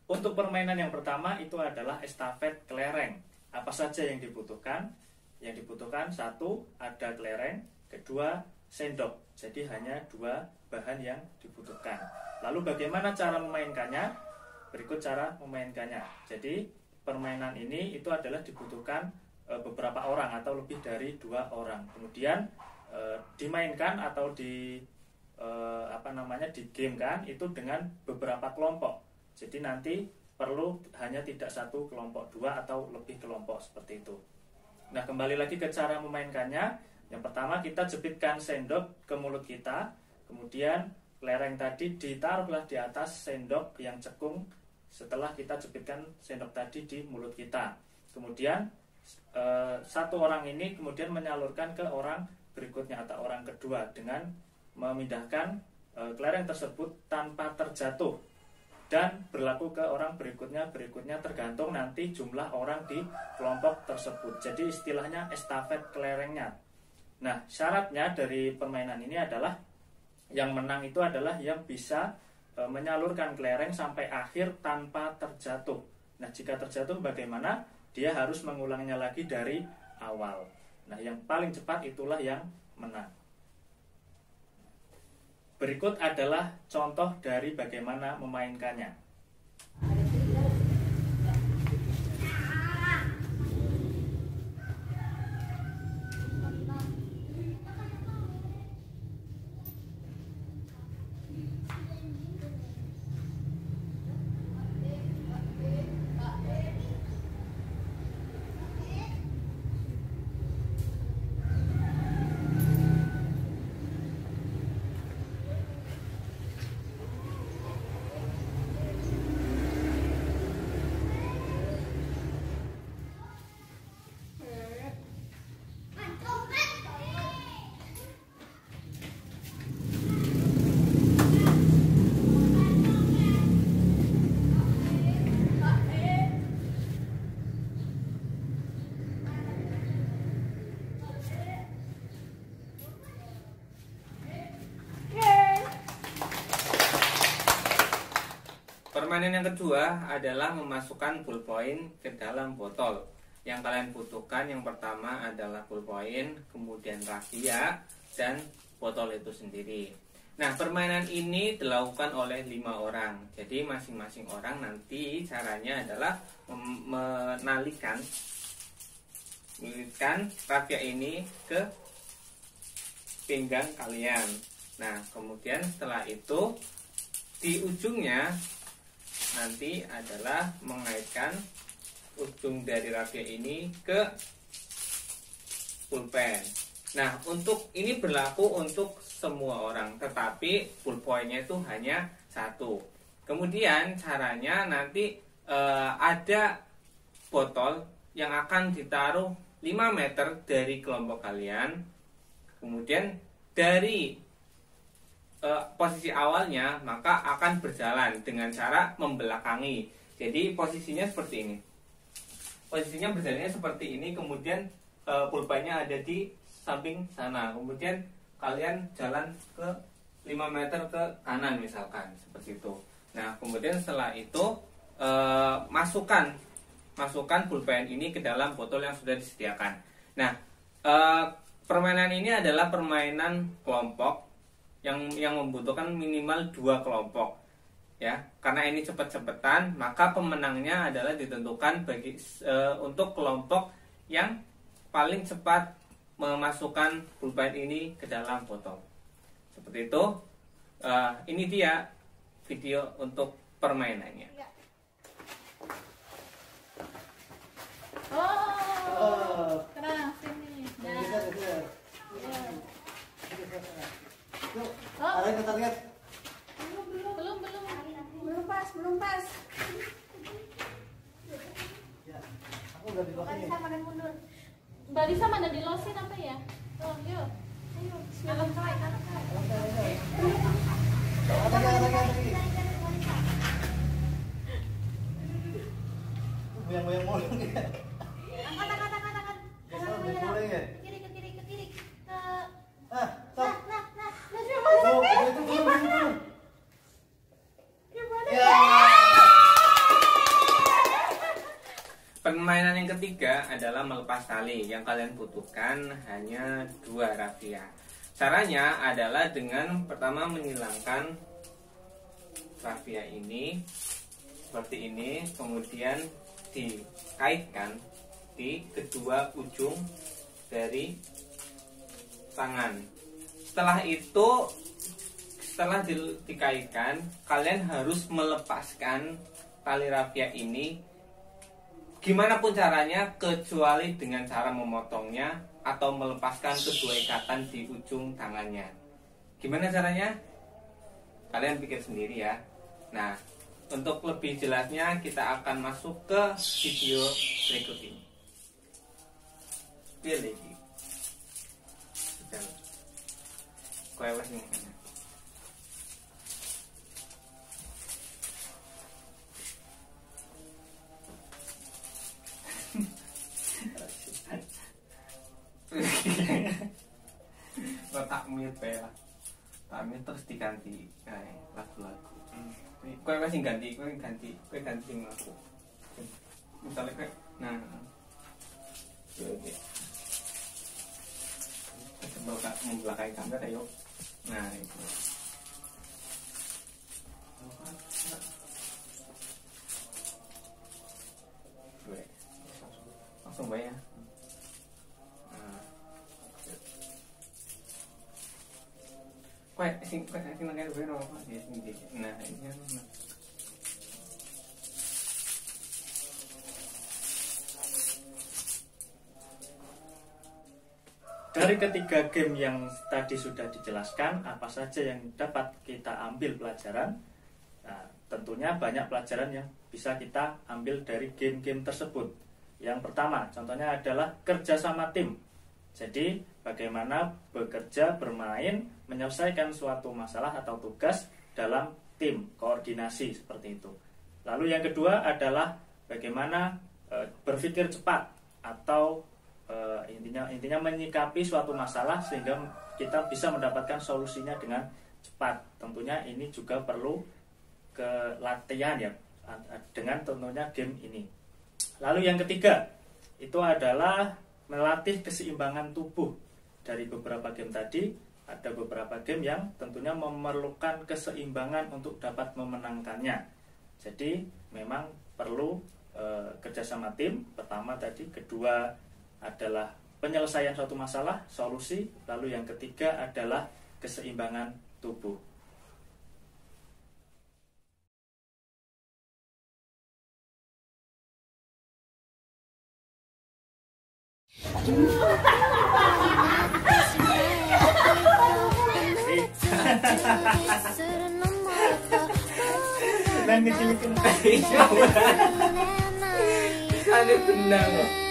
Untuk permainan yang pertama itu adalah estafet kelereng. Apa saja yang dibutuhkan? Yang dibutuhkan satu, ada kelereng, kedua, sendok. Jadi hanya dua bahan yang dibutuhkan. Lalu bagaimana cara memainkannya? Berikut cara memainkannya. Jadi permainan ini itu adalah dibutuhkan beberapa orang atau lebih dari 2 orang. Kemudian dimainkan atau di game-kan itu dengan beberapa kelompok. Jadi nanti perlu hanya tidak satu kelompok, 2 atau lebih kelompok seperti itu. Nah, kembali lagi ke cara memainkannya. Yang pertama kita jepitkan sendok ke mulut kita, kemudian kelereng tadi ditaruhlah di atas sendok yang cekung setelah kita jepitkan sendok tadi di mulut kita. Kemudian satu orang ini kemudian menyalurkan ke orang berikutnya atau orang kedua dengan memindahkan kelereng tersebut tanpa terjatuh, dan berlaku ke orang berikutnya tergantung nanti jumlah orang di kelompok tersebut. Jadi istilahnya estafet kelerengnya. Nah, syaratnya dari permainan ini adalah yang menang itu adalah yang bisa menyalurkan kelereng sampai akhir tanpa terjatuh. Nah, jika terjatuh bagaimana? Dia harus mengulangnya lagi dari awal. Nah, yang paling cepat itulah yang menang. Berikut adalah contoh dari bagaimana memainkannya. Permainan yang kedua adalah memasukkan ballpoint ke dalam botol. Yang kalian butuhkan yang pertama adalah ballpoint, kemudian raffia, dan botol itu sendiri. Nah, permainan ini dilakukan oleh 5 orang. Jadi masing-masing orang nanti caranya adalah menalikan raffia ini ke pinggang kalian. Nah, kemudian setelah itu di ujungnya nanti adalah mengaitkan ujung dari raffia ini ke pulpen. Nah, untuk ini berlaku untuk semua orang, tetapi pulpointnya itu hanya 1. Kemudian caranya nanti ada botol yang akan ditaruh 5 meter dari kelompok kalian. Kemudian dari posisi awalnya maka akan berjalan dengan cara membelakangi. Jadi posisinya seperti ini. Posisinya berjalannya seperti ini, kemudian pulpennya ada di samping sana. Kemudian kalian jalan ke 5 meter ke kanan misalkan, seperti itu. Nah, kemudian setelah itu masukkan pulpen ini ke dalam botol yang sudah disediakan. Nah, permainan ini adalah permainan kelompok yang membutuhkan minimal 2 kelompok, ya. Karena ini cepet-cepetan, maka pemenangnya adalah ditentukan untuk kelompok yang paling cepat memasukkan pulpen ini ke dalam botol. Seperti itu. Ini dia video untuk permainannya. Kena sini. Lihat. Belum pas. Ya, aku udah di belakang. Mbak Lisa mana di losin apa ya? Oh, yuk. Ayo, bismillah. Goyang-goyang mulu ya. Angkat. Ke kiri. Stop. Itu belum. Gimana? Ya. ketiga adalah melepas tali. Yang kalian butuhkan hanya 2 rafia. Caranya adalah dengan pertama menghilangkan rafia ini seperti ini, kemudian dikaitkan di kedua ujung dari tangan. Setelah itu, setelah dikaitkan, kalian harus melepaskan tali rafia ini gimana pun caranya, kecuali dengan cara memotongnya atau melepaskan kedua ikatan di ujung tangannya. Gimana caranya? Kalian pikir sendiri ya. Nah, untuk lebih jelasnya kita akan masuk ke video berikut ini. Pilih. Kuewas nih. Tak mute ya. Tak mute terus diganti kayak lagu-lagu. Kowe wis ganti, kowe ganti sing aku. Misalnya kayak nah. Oke. Kita membelakangi kamera yuk. Nah, itu. Langsung bayar. Sing nangkep gue apa ya sing di. Nah, ini kan. Dari ketiga game yang tadi sudah dijelaskan, apa saja yang dapat kita ambil pelajaran? Nah, tentunya banyak pelajaran yang bisa kita ambil dari game-game tersebut. Yang pertama, contohnya adalah kerjasama tim. Jadi, bagaimana bekerja, bermain, menyelesaikan suatu masalah atau tugas dalam tim, koordinasi seperti itu. Lalu yang kedua adalah bagaimana berpikir cepat atau intinya menyikapi suatu masalah sehingga kita bisa mendapatkan solusinya dengan cepat. Tentunya ini juga perlu latihan ya, dengan tentunya game ini. Lalu yang ketiga itu adalah melatih keseimbangan tubuh. Dari beberapa game tadi, ada beberapa game yang tentunya memerlukan keseimbangan untuk dapat memenangkannya. Jadi memang perlu kerjasama tim. Pertama tadi, kedua adalah penyelesaian suatu masalah, solusi. Lalu yang ketiga adalah keseimbangan tubuh. Ada benang loh.